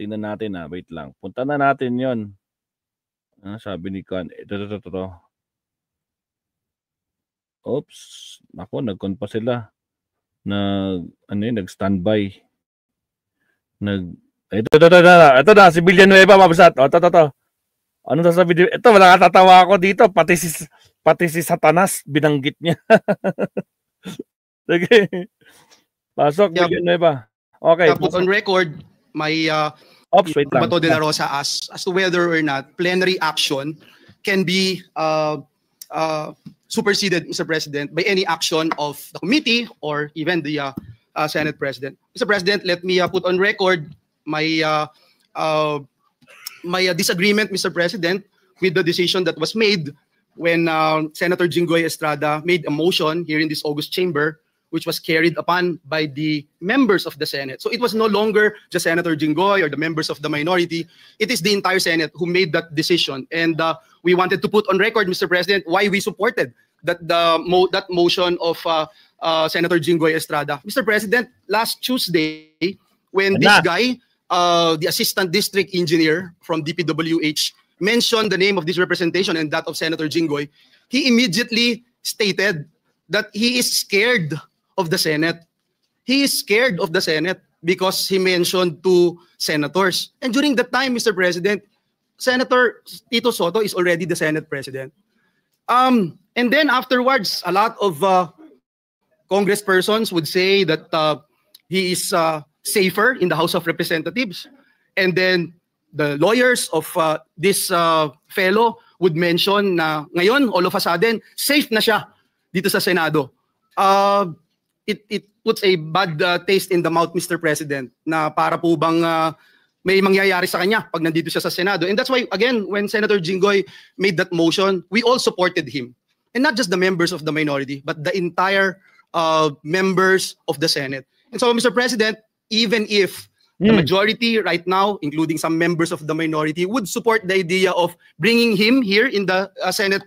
tingnan natin wait lang. Punta na natin 'yon. Sabi ni Con, ito. Oops, ako nag-con pa sila. Nag-standby. Ito na, si Villanueva, mabasat. Ito. Ano sasabi? Ito, wala katatawa ako dito. Pati si Satanas, binanggit niya. Sige. Pasok, Villanueva. Okay. Put on record, my Bato de la Rosa as to whether or not plenary action can be superseded, Mr. President, by any action of the committee or even the Senate President. Mr. President, let me put on record my disagreement, Mr. President, with the decision that was made when Senator Jinggoy Estrada made a motion here in this August chamber, which was carried upon by the members of the Senate. So it was no longer just Senator Jinggoy or the members of the minority. It is the entire Senate who made that decision. And we wanted to put on record, Mr. President, why we supported that motion of Senator Jinggoy Estrada. Mr. President, last Tuesday, when this guy, the assistant district engineer from DPWH, mentioned the name of this representation and that of Senator Jinggoy, he immediately stated that he is scared of the Senate. He is scared of the Senate because he mentioned two senators. And during that time, Mr. President, Senator Tito Soto is already the Senate President. And then afterwards, a lot of congresspersons would say that he is safer in the House of Representatives. And then the lawyers of this fellow would mention na ngayon, all of a sudden, safe na siya dito sa Senado. It puts a bad taste in the mouth, Mr. President, na para po bang may mangyayari sa kanya pag nandito siya sa Senado. And that's why, again, when Senator Jinggoy made that motion, we all supported him. And not just the members of the minority, but the entire members of the Senate. And so, Mr. President, even if the majority right now, including some members of the minority, would support the idea of bringing him here in the Senate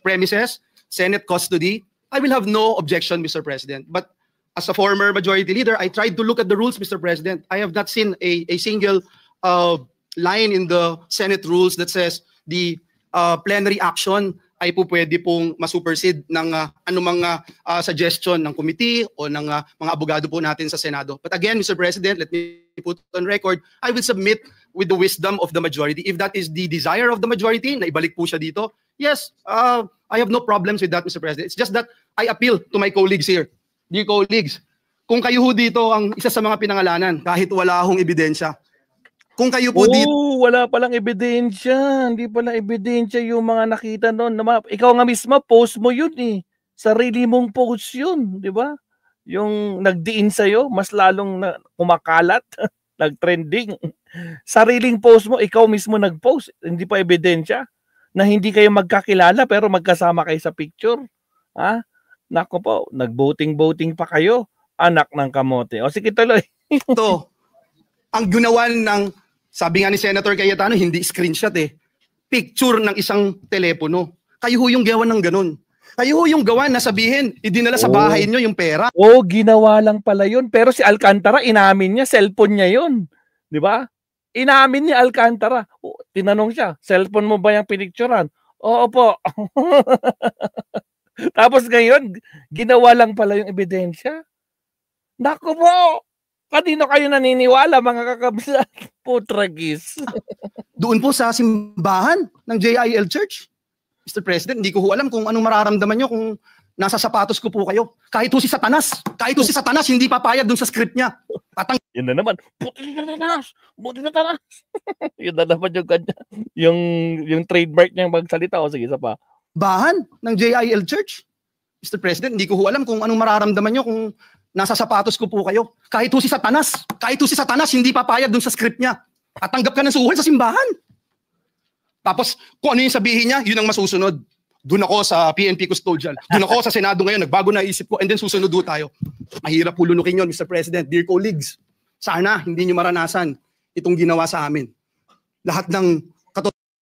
premises, Senate custody, I will have no objection, Mr. President. But as a former majority leader, I tried to look at the rules, Mr. President. I have not seen a single line in the Senate rules that says the plenary action ay po pwede pong masupersede ng anumang suggestion ng committee o ng mga abogado po natin sa Senado. But again, Mr. President, let me put on record, I will submit with the wisdom of the majority. If that is the desire of the majority, na ibalik po siya dito, yes, I have no problems with that, Mr. President. It's just that I appeal to my colleagues here. Dear colleagues, kung kayo ho dito ang isa sa mga pinangalanan, kahit wala akong ebidensya, kung kayo po dito... wala palang ebidensya. Hindi pala ebidensya yung mga nakita noon. Ikaw nga mismo, post mo yun eh. Sarili mong post yun, di ba? Yung nagdiin sa'yo, mas lalong kumakalat, nag-trending. Sariling post mo, ikaw mismo nag-post. Hindi pa ebidensya na hindi kayo magkakilala pero magkasama kayo sa picture. Ha? Nako po, nag-voting pa kayo. Anak ng kamote. O sige tuloy. Ito, ang ginawan ng, sabi nga ni Senator Cayetano, hindi screenshot eh. Picture ng isang telepono. Kayo ho yung gawa ng ganun. Kayo ho yung gawa na sabihin, idinala sa bahay nyo yung pera. Ginawa lang pala yun. Pero si Alcantara, inamin niya, cellphone niya yun. Di ba? Inamin niya Alcantara. Tinanong siya, cellphone mo ba yung pinicturan? Oo po. Tapos ngayon, ginawa lang pala yung ebidensya. Naku po! Kanino kayo naniniwala, mga kakabsat? Putragis. Doon po sa simbahan ng JIL Church. Mr. President, hindi ko alam kung anong mararamdaman nyo kung nasa sapatos ko po kayo. Kahit si Satanas, hindi papayag dun sa script niya. Yun na naman. Buti na tanas. Yun na naman yung kanya. Yung trademark niyang magsalita. O sige, isa pa. Bahan ng JIL Church. Mr. President, hindi ko alam kung anong mararamdaman nyo kung nasa sapatos ko po kayo. Kahit si Satanas, hindi papayag dun sa script niya. Tatanggap ka ng suhol sa simbahan. Tapos, kung ano yung sabihin niya, yun ang masusunod. Doon ako sa PNP custodial. Doon ako sa Senado ngayon, nagbago na isip ko, and then susunod doon tayo. Mahirap po lunukin yun, Mr. President. Dear colleagues, sana hindi nyo maranasan itong ginawa sa amin. Lahat ng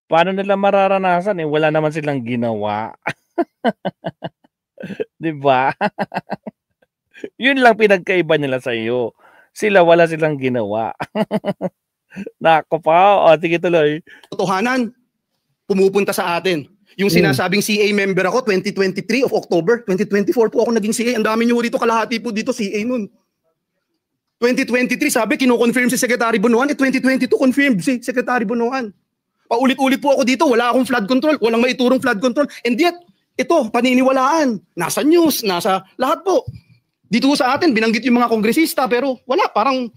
paano nila mararanasan eh? Wala naman silang ginawa. Diba? Yun lang pinagkaiba nila sa iyo. Sila wala silang ginawa. Nako pa. O, sige tuloy. Totohanan, pumupunta sa atin. Yung sinasabing CA member ako, 2023 of October, 2024 po ako naging CA. Ang dami nyo rito, kalahati po dito CA nun. 2023, sabi, kino-confirm si Secretary Bunuan. 2022, confirmed si Secretary Bunuan. Paulit-ulit po ako dito, wala akong flood control, walang maiturong flood control. And yet, ito, paniniwalaan. Nasa news, nasa lahat po. Dito sa atin, binanggit yung mga kongresista, pero wala, parang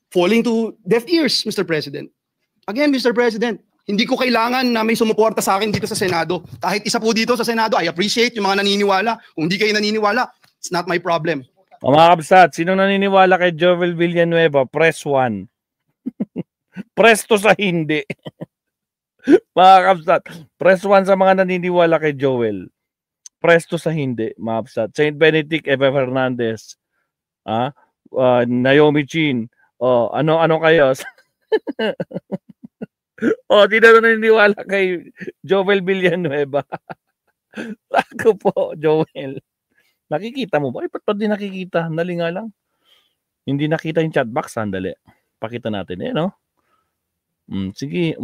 falling to deaf ears, Mr. President. Again, Mr. President, hindi ko kailangan na may sumuporta sa akin dito sa Senado. Kahit isa po dito sa Senado, I appreciate yung mga naniniwala. Kung hindi kayo naniniwala, it's not my problem. O mga kabsat, sino naniniwala kay Jovel Villanueva? Press 1. Press 2 sa hindi. Mga kabsat, press 1 sa mga naniniwala kay Joel. Press 2 sa hindi, mga kabsat. St. Benedict F. Hernandez. Naomi Chin. Ano kayo? Sino naniniwala kay Jovel Villanueva? Ako po, Joel. Nakikita mo ba? Ba't di nakikita? Dali nga lang. Hindi nakita yung chatbox. Sandali. Pakita natin no? Sige.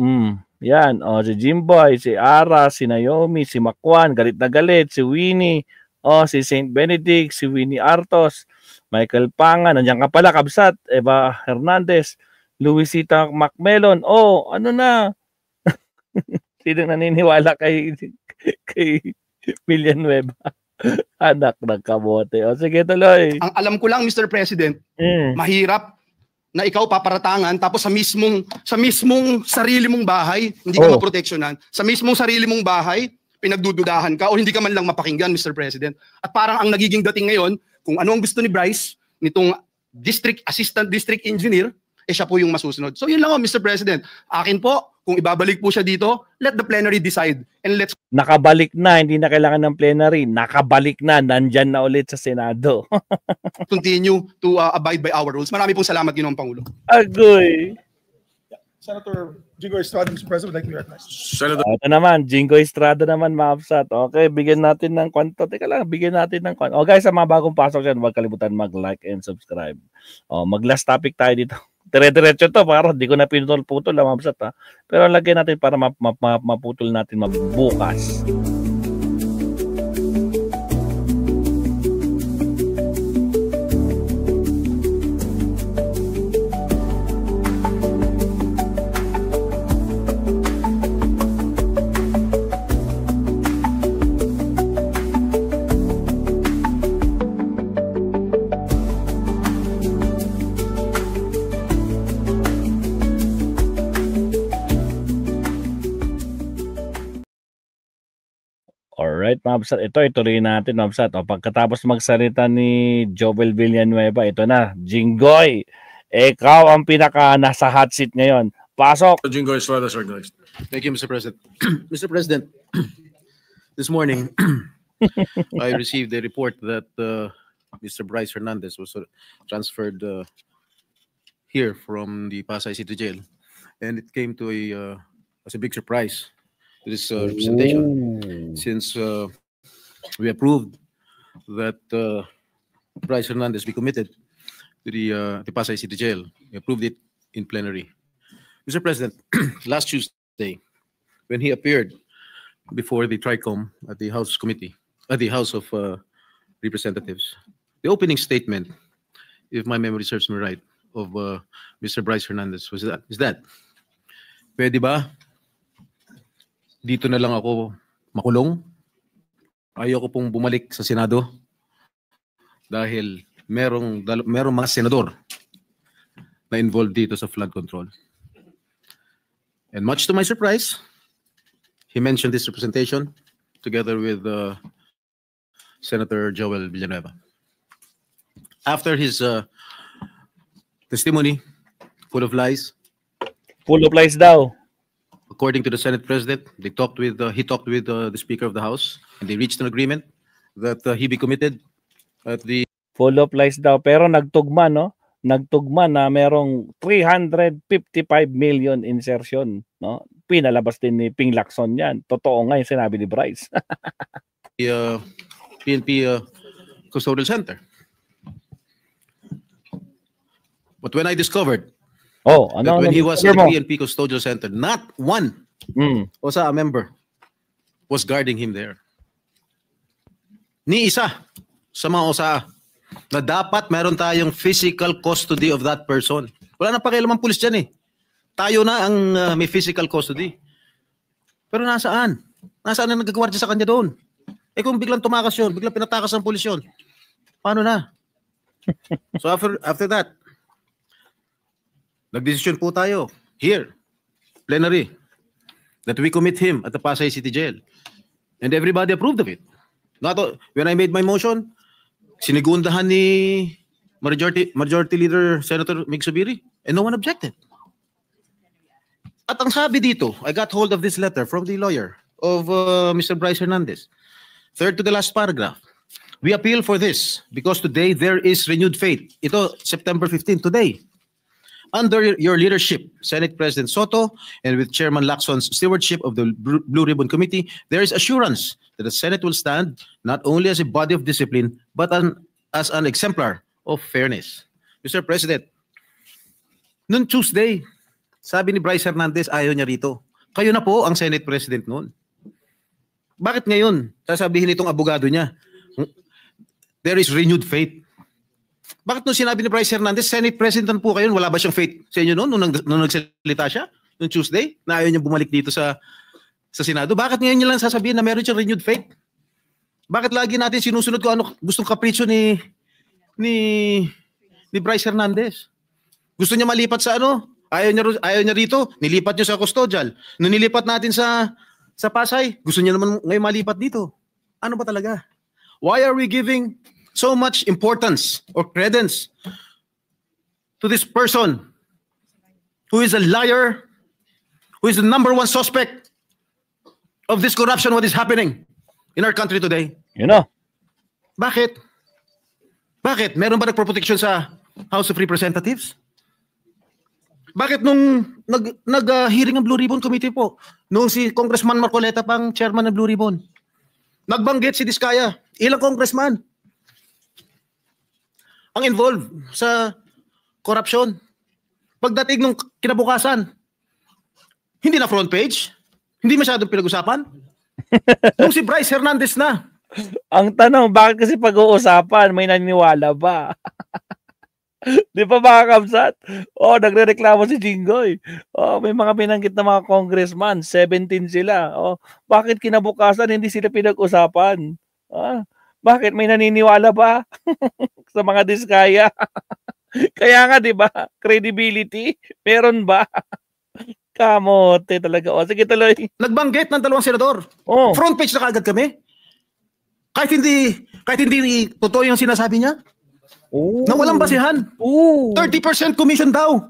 Yan. Si Jimboy, si Ara, si Naomi, si Makwan, galit na galit, si Winnie, si St. Benedict, si Winnie Artos, Michael Panga, nandiyan ka pala, kabsat, Eva Hernandez, Luisita Macmelon. Ano na? Sino naniniwala kay Villanueva? Anak ng kamote. Sige, tuloy. Ang alam ko lang, Mr. President, mahirap na ikaw paparatangan tapos sa mismong sarili mong bahay, hindi ka maproteksyonan. Sa mismong sarili mong bahay, pinagdududahan ka o hindi ka man lang mapakinggan, Mr. President. At parang ang nagiging dating ngayon, kung ano ang gusto ni Bryce, nitong Assistant District Engineer, siya po yung masusunod. So yun lang Mr. President. Akin po, kung ibabalik po siya dito, let the plenary decide. And let's... Nakabalik na, hindi na kailangan ng plenary. Nakabalik na, nandyan na ulit sa Senado. continue to abide by our rules. Marami pong salamat, Ginoong Pangulo. Agoy. Senator Jingo Estrada, Mr. President, would like to be recognized. Senator. Ito naman, Jingo Estrada naman, maapsat. Okay, bigyan natin ng kwanto. Teka lang, bigyan natin ng kwanto. Guys, sa mga bagong pasok dyan, huwag kalimutan mag-like and subscribe. Mag-last topic tayo dito. Dire-diretso to, para hindi ko na pinutol-putol lang, maapsat ha. Pero lagyan natin para maputol natin bukas. Alright, mga kabsat. Ito, ituloy natin, mga kabsat. Pagkatapos magsalita ni Jovel Villanueva, ito na, Jinggoy, ikaw ang pinaka nasa hot seat ngayon. Pasok! Jinggoy Estrada, sir, next. Thank you, Mr. President. Mr. President, this morning, I received a report that Mr. Bryce Hernandez was transferred here from the Pasay City Jail. And it came to as a big surprise to this representation, since we approved that Bryce Hernandez be committed to the Pasay City Jail. We approved it in plenary. Mr. President, last Tuesday, when he appeared before the TRICOM at the House Committee, at the House of Representatives, the opening statement, if my memory serves me right, of Mr. Bryce Hernandez is that, pwede ba dito na lang ako makulong? Ayoko pong bumalik sa Senado dahil merong mga senador na involved dito sa flood control. And much to my surprise, he mentioned this representation together with Senator Joel Villanueva. After his testimony, full of lies. Full of lies daw. According to the Senate President, he talked with the Speaker of the House, and they reached an agreement that he be committed at the... Full of lies daw. Pero nagtugma, no? Nagtugma na merong 355 million insertion, no? Pinalabas din ni Ping Lacson yan. Totoo nga yung sinabi ni Bryce. The PNP Custodial Center. But when I discovered Oh, that when he was Sir in mo? the PNP Custodial Center, not one OSA member was guarding him there. Ni isa sa mga OSA na dapat meron tayong physical custody of that person. Wala na pakialam ang pulis dyan eh. Tayo na ang may physical custody. Pero nasaan? Nasaan na nagagwardya sa kanya doon? Eh kung biglang tumakas yun, biglang pinatakas ng pulis yun, paano na? So after that, nagdesisyon po tayo here, plenary, that we commit him at the Pasay City Jail. And everybody approved of it. When I made my motion, sinigundahan ni Majority Leader Senator Mig Zubiri, and no one objected. At ang sabi dito, I got hold of this letter from the lawyer of Mr. Bryce Hernandez. Third to the last paragraph. We appeal for this because today there is renewed faith. Ito, September 15, today. Under your leadership, Senate President Soto, and with Chairman Lacson's stewardship of the Blue Ribbon Committee, there is assurance that the Senate will stand not only as a body of discipline, but as an exemplar of fairness. Mr. President, noon Tuesday, sabi ni Bryce Hernandez, ayaw niya rito. Kayo na po ang Senate President noon. Bakit ngayon, sasabihin itong abogado niya, there is renewed faith? Bakit nung sinabi ni Bryce Hernandez, Senate President po kayo, wala ba siyang faith sa inyo noon nung nagsalita siya? Noong Tuesday, na ayaw niya bumalik dito sa Senado? Bakit ngayon niya lang sasabihin na meron siyang renewed faith? Bakit lagi natin sinusunod kung ano gustong kapritsyo ni Bryce Hernandez? Gusto niya malipat sa ano? Ayaw niya rito, nilipat niyo sa custodial. Nung nilipat natin sa Pasay, gusto niya naman ngayon malipat dito. Ano ba talaga? Why are we giving so much importance or credence to this person who is a liar, who is the number one suspect of this corruption, what is happening in our country today? You know. Bakit? Bakit? Meron ba nagproproteksyon sa House of Representatives? Bakit nung nag-hearing ang Blue Ribbon Committee po, nung si Congressman Marcoleta pang chairman ng Blue Ribbon, nagbanggit si Diskaya, ilang congressman ang involved sa corruption. Pagdating nung kinabukasan, hindi na front page, hindi masyadong pinag-usapan. Nung si Bryce Hernandez na. Ang tanong, bakit kasi pag-uusapan, may naniniwala ba? Di ba mga kamsat? Nagre-reklamo si Jinggoy. May mga binanggit na mga congressman, 17 sila. Bakit kinabukasan hindi sila pinag-usapan? Bakit may naniniwala ba sa mga Diskaya? Kaya nga, di ba? Credibility, meron ba? Kamote talaga. Sige, tuloy. Nagbanggit ng dalawang senador. Front page na kaagad kami. Kahit hindi totoo yung sinasabi niya. Na walang basihan. 30% commission daw.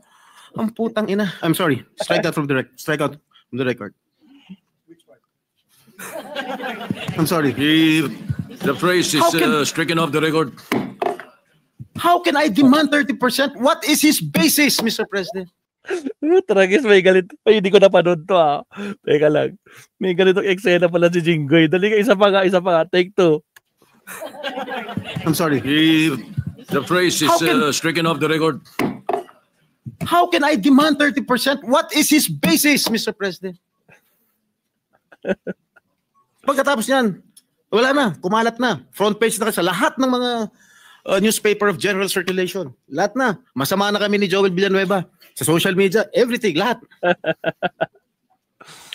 Ang putang ina. I'm sorry. Strike out from the record. I'm sorry. The phrase is stricken off the record. How can I demand 30%? What is his basis, Mr. President? Tragis, may galit. Ay, hindi ko napanood to Teka lang. May ganitong eksena pala si Jinggoy. Dali ka, isa pa nga. Take two. I'm sorry. The phrase is stricken off the record. How can I demand 30%? What is his basis, Mr. President? Pagkatapos niyan, wala na, kumalat na. Front page na sa lahat ng mga newspaper of general circulation. Lahat na. Masama na kami ni Joel Villanueva. Sa social media, everything, lahat.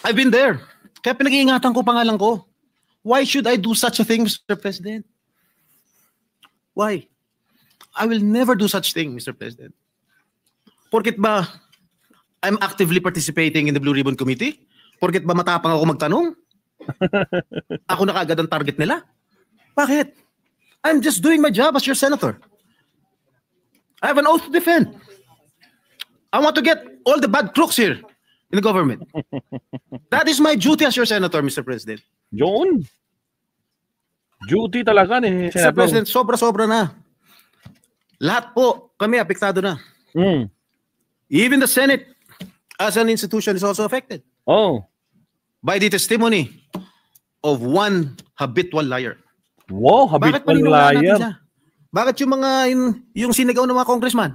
I've been there. Kaya pinag-iingatan ko pangalan ko. Why should I do such a thing, Mr. President? Why? I will never do such thing, Mr. President. Porket ba I'm actively participating in the Blue Ribbon Committee? Porket ba matapang ako magtanong? Ako na kaagad ang target nila? Bakit? I'm just doing my job as your senator. I have an oath to defend. I want to get all the bad crooks here in the government. That is my duty as your senator, Mr. President. John, duty talaga ni Mr. President, sobra-sobra na. Lahat po, kami apektado na. Even the Senate as an institution is also affected. By the testimony of one habitual liar. Wow, habitual liar. Bakit yung sinigaw ng mga congressman?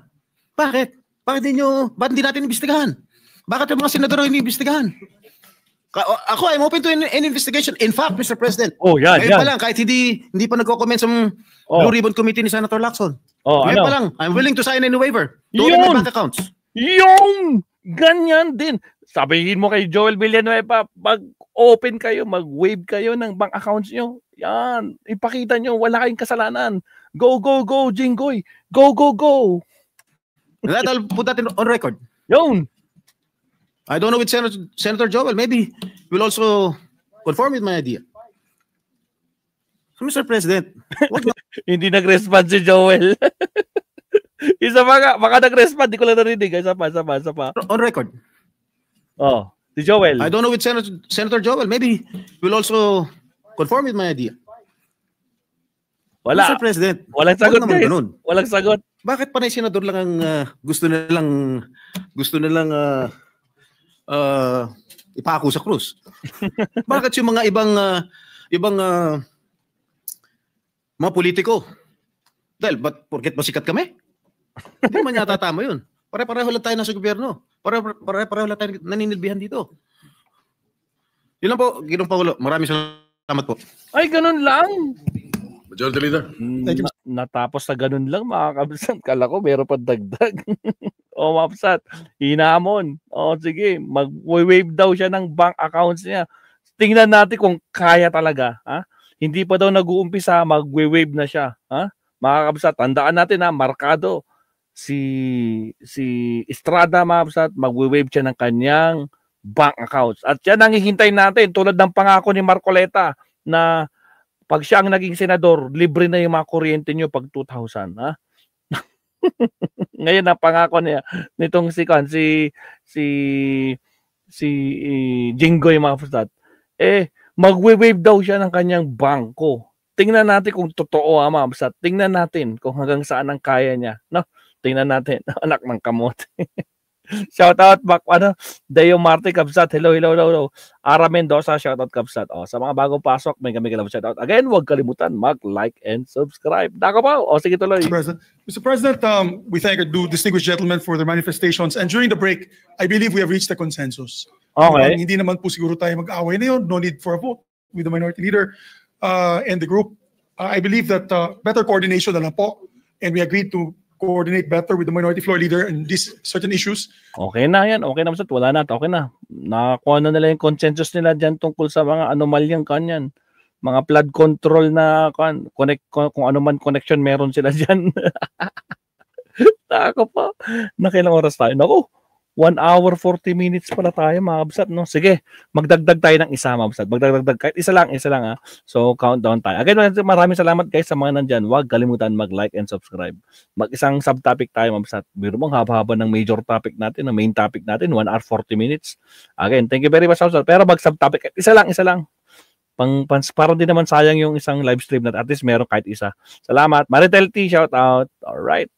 Bakit? Bakit hindi natin imbestigahan? Bakit yung mga senador hindi imbestigahan? Ako, I'm open to an investigation. In fact, Mr. President, ngayon pa lang, kahit hindi pa nagko-comment sa Blue Ribbon Committee ni Senator Lacson. Ngayon pa lang, I'm willing to sign any waiver to open my bank accounts. Yung! Ganyan din. Sabihin mo kay Joel Villanueva, mag-open kayo, mag-waive kayo ng bank accounts nyo. Yan. Ipakita nyo, wala kayong kasalanan. Go, go, go, Jinggoy. Go, go, go. That I'll put that on record. Yun. I don't know with Senator Joel. Maybe will also conform with my idea. So, Mr. President, hindi nag-respond si Joel. Isa pa nga, baka nag-respond, di ko lang narinig. Isa pa. On record. Si Joel. I don't know with Senator Joel. Maybe will also conform with my idea. Wala. Mr. President, walang sagot, guys. Walang sagot. Bakit panay senador lang ang gusto nilang ipako sa krus? Bakit yung mga ibang mga politiko? Dahil porket masikat kami? Hindi man yata tama yun. Pare-pareho lang tayo nasa gobyerno. Pare-pareho lang tayo naninilbihan dito. Yun lang po, Ginong Pangulo. Maraming salamat po. Ay, ganun lang. Majority Leader. Thank you. Natapos sa ganun lang, mga kabsat. Kala ko meron pa dagdag. Mapsat, hinamon. Sige, mag-waive daw siya ng bank accounts niya. Tingnan natin kung kaya talaga. Ha? Hindi pa daw nag-uumpisa, mag-waive na siya. Ha? Mga kabsat, tandaan natin markado. Si Estrada, mga kabsat, mag-waive siya ng kanyang bank accounts. At yan ang hihintay natin, tulad ng pangako ni Marcoleta na pag siya ang naging senador, libre na yung mga kuryente nyo pag 2,000. Ha? Ngayon ang pangako niya nitong si Jinggoy, mga kapatid. Magwe-waive daw siya ng kanyang bangko. Tingnan natin kung totoo, mga kapatid. Tingnan natin kung hanggang saan ang kaya niya. No? Tingnan natin. Anak ng kamote. Shout out back Deo Marte Kabsat. Hello. Ara Mendoza, shout out Kabsat. Sa mga bagong pasok, may kami shout out. Again, huwag kalimutan mag-like and subscribe. Dako pa. Sige tuloy. Mr. President, we thank our distinguished gentlemen for their manifestations. And during the break, I believe we have reached a consensus. Okay. Hindi naman po siguro tayo mag-away na yun. No need for a vote with the minority leader and the group. I believe that better coordination na lang po. And we agreed to coordinate better with the minority floor leader in these certain issues. Okay na yan. Okay na, Masat. Wala na. Okay na. Nakakuha na nila yung consensus nila dyan tungkol sa mga anomalyang kanyan. Mga flood control na kung ano man connection meron sila dyan. Ako pa. Nakilang oras tayo. Naku, 1 hour 40 minutes pala tayo, mga kabsat. No? Sige, magdagdag tayo ng isa, mga kabsat. Magdagdag kahit isa lang ha. So, countdown tayo. Again, maraming salamat guys sa mga nandyan. Huwag kalimutan mag-like and subscribe. Mag-isang subtopic tayo, mga kabsat. Biro mong haba-haba ng major topic natin, ng main topic natin, 1 hour 40 minutes. Again, thank you very much, kabsat. Pero mag-subtopic, isa lang. Para din naman sayang yung isang live stream natin. At least meron kahit isa. Salamat. Maritel T, shout out. Alright.